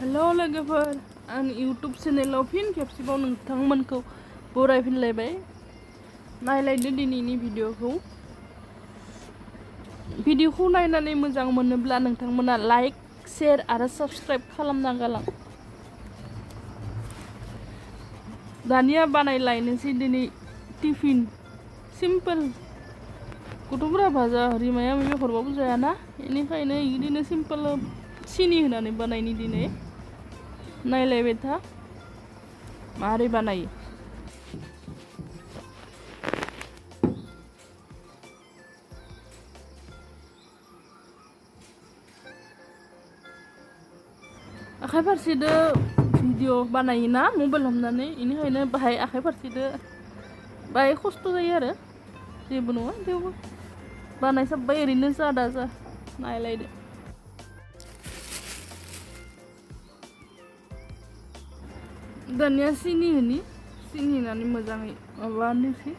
Hello लोगोफोर आं YouTube चेनेलाव फिन खेबसेबाव नोंथांमोनखौ बरायफिनलायबाय। नायलायदो दिनैनि भिडिअखौ नायनानै मोजां मोनोब्ला नोंथांमोना लाइक शेयार आरो साबस्क्राइब खालामना गालां। दानिया बानायलायनोसै दिनै टिफिन सिम्पोल। गथ'फोरा भाजा हरि माया माबि हरबाबो जायाना, बेनिखायनो बिदिनो सिम्पोल सिनि होनानै बानायनि दिनै। नायलायबाय था मारै बानायो। आखाइ फारसेदो भिडिअ बानायोना मबाइल हमनानै, बेनिखायनो बाहाय आखाइ फारसेदो बाहाय खस्थ' जायो आरो जेबो नङा, थेवबो बानायसाबबाय ओरैनो जादा जा नायलायदो। दानिया सिनि होनानै मोजाङै माबानोसै।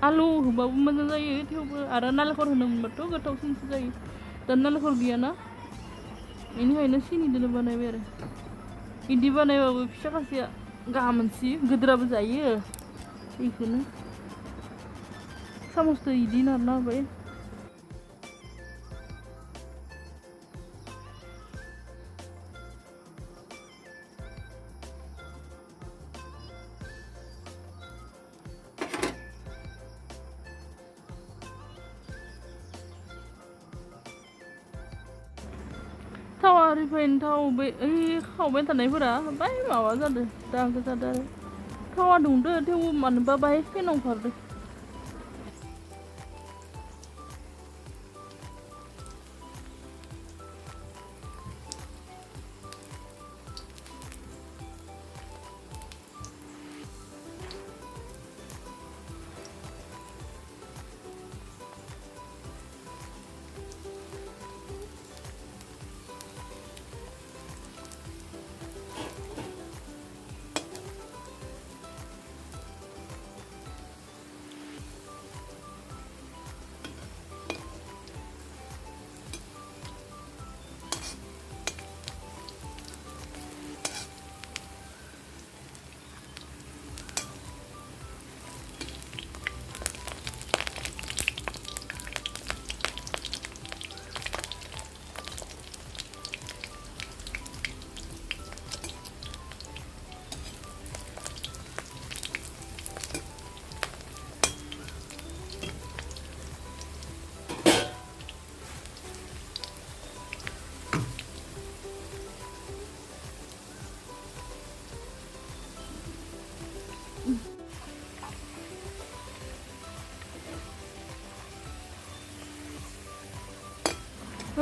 आलु होबाबो मोजां जायो, थेवबो आरो नालेंखर होनो मोनबाथ' गोथावसिनसो जायो। दा नालेंखर गैयाना, बेनिखायनो सिनिदोनो बानायबाय आरो। बिदि बानायबाबो फिसा खासेया गाहाम मोनसियो, गोदोराबो जायो। बेखौनो सामसदो इदि नारना होबाय। थावा रिफाइन थाव बे खावबाय थानायफोरा बाय माबा जादों, दागो जादों आरो। थावा दुंदो, थेवबो मानोबा बाहाय फेन ओंखारदो।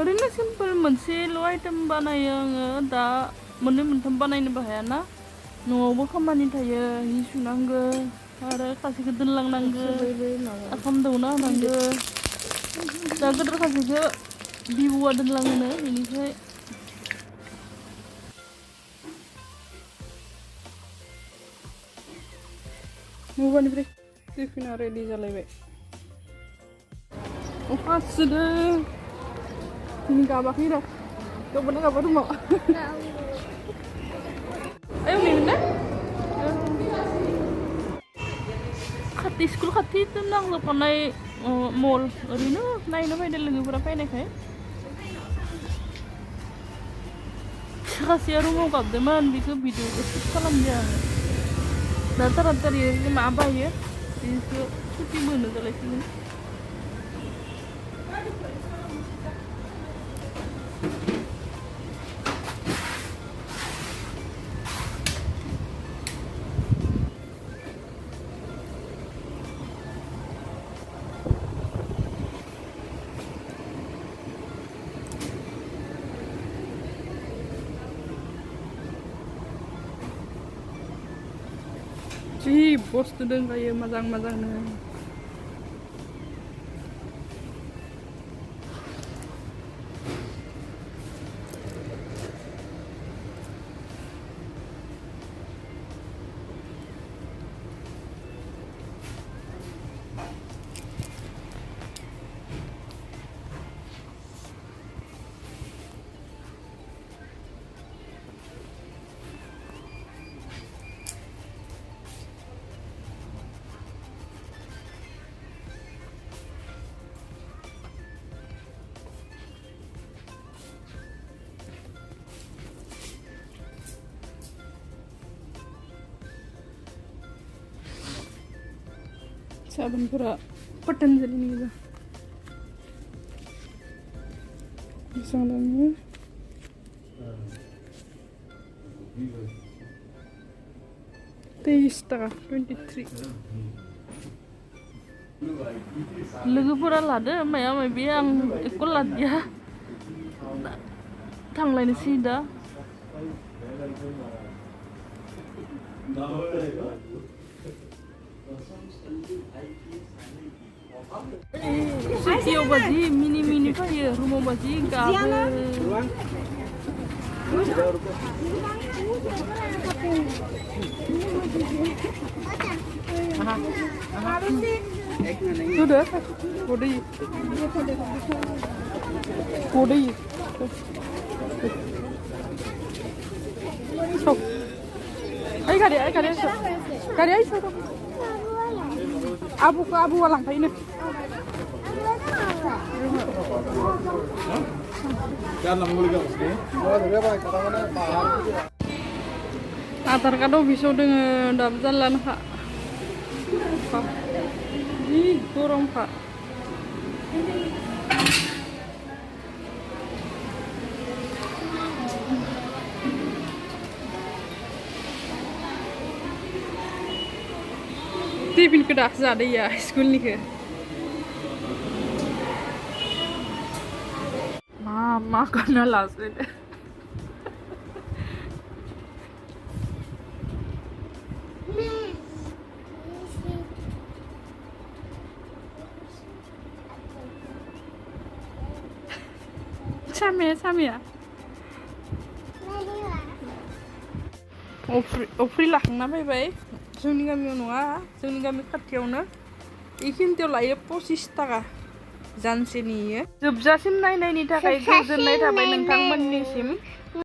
ओरैनो सिम्पोल मोनसेल' आइटेम बानायो आङो। दा मोननै मोनथाम बानायनोबो हायाना, न'आवबो खामानि थायो, हि सुनांगो आरो खासेखौ दोनलांनांगो, ओंखाम दौना होनांगो। दा गोदोर खासेखौ बिबौआ दोनलाङोनो, बेनिफ्राय मबानिफ्राय टिफिना रेडि जालायबाय। अखा हासोदो दिनै गाबाखै र', गाबोना गाबा रुमाव। आयौ नेगोन खाथि स्कुल खाथि नांजोबखानाय मल, ओरैनो नायनो फैदो लोगोफोरा फैनायखाय। सासेया रुमाव गाबदोंमोन, बेखौ भिडिअखौ शुट खालामदों आङो। दा तारातारि मा बायो बेखौ सुटि मोनो जालायसिगोन। जि बुस्थु दंखायो मोजां मोजांनो। साबोनफोरा पतंजलिनि गोजा बेसेबां दामनि 23 टाका 23 लोगोफोरा लादो माया माबि आं एख' लादिया थांलायनोसै दा सिटियाव बाजि मिनि फैयो रुमाव बाजि गाबो sudah kode stop ayo kari stop abu walang kayak ini Atar kado bisa dengan dalam jalan kak. Ih, kurang kak. Tipin kedak zada ya school nih ke. Mama kena langsung. Sami ya. Ofri lahna baik. जोंनि गामियाव नङा जोंनि गामि खाथियावनो इखिनियाव लायो 25 टाका जानसेनि जोबजासिम नायनायनि थाखाय गोजोननाय थाबाय नोंथांमोननिसिम